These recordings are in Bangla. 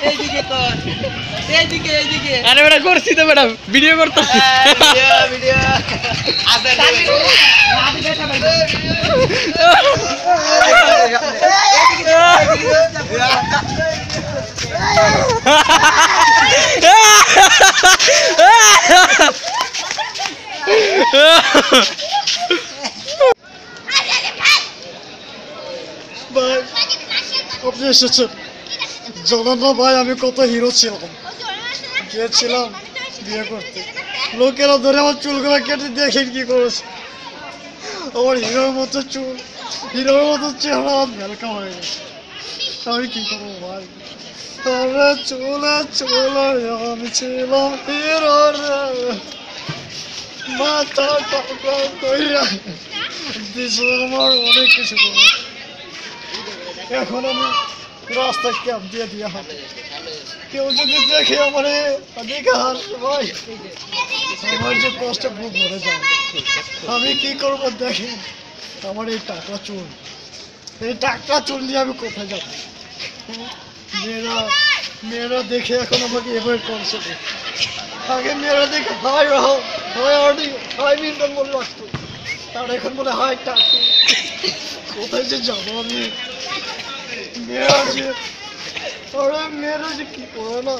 এইদিকে কর, এইদিকে এইদিকে। আরে বেটা করছি তো ম্যাডাম, ভিডিও করতেছি। ভিডিও ভিডিও আছে ভাই আপনি এসেছেন, জানান না ভাই আমি কত হিরো ছিলাম, গিয়েছিলাম বিয়ে করতে, লোকেরা ধরে আমার চুলগুলো কেটে দেখেন কি করেছে, আমার হিরোর মতো চুল, হিরোর মতো চেহারা ভেলকা হয়ে গেছে, আমি কি করবো ভাই? আরে চুলে চুলে আমি ছিলাম হিরো রে, মাথা টাকা কইরা দিছে আমার অনেক কিছু করে, এখন আমি রাস্তায় ক্যাপ দিয়ে দিয়ে হাঁটি, কেউ যদি দেখে আমার দেখে হাসবে ভাই, আমার যে কষ্ট খুব মরে যায়, আমি কি করবো দেখেন, আমার এই টাকা চুল, এই টাকা চুল নিয়ে আমি কোথায় যাবো? মেয়েরা মেয়েরা দেখে এখন আমাকে এভাবে করছে, আগে মেয়েরা দেখে হাই রাও হাই আর্টি হাই মিন্টন বলে রাখতো, আর এখন বলে হাই টাকু, কোথায় যে যাবো আমি? মেয়েরা যে আরে মেয়েরা যে কি করে না,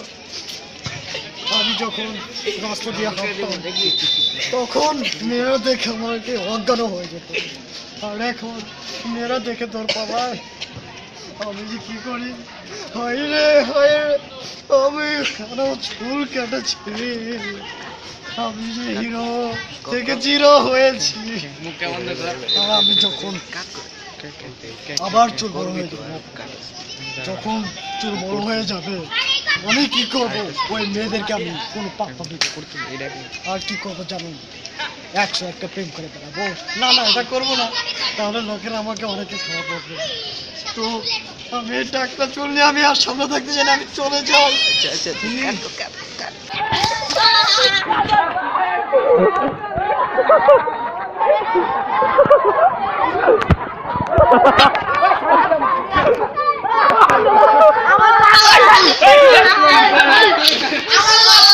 আমি যখন রাস্তা দিয়ে হাঁটতাম তখন মেয়েরা দেখে আমাকে অজ্ঞান হয়ে যেত, আর এখন মেয়েরা দেখে তোর পালায়, আমি যে কি করি, হাই রে আমি কেন চুল কেটেছি, আমি যে হিরো থেকে জিরো হয়েছি, আর আমি যখন আবার চুল বড় হয়ে যাবে, যখন চুল বড় হয়ে যাবে আমি কি করবো? ওই মেয়েদেরকে আমি কোনো পাত্তা দিতে করতে, আর কি করবো জানুন, 101টা প্রেম করে বেড়াবো, না না এটা করবো না, তাহলে লোকেরা আমাকে অনেকে খাওয়া পড়বে, তো আমি এই টাকটা চুল নিয়ে আমি আর সামনে থাকতে চাই না, আমি চলে যাই। আমার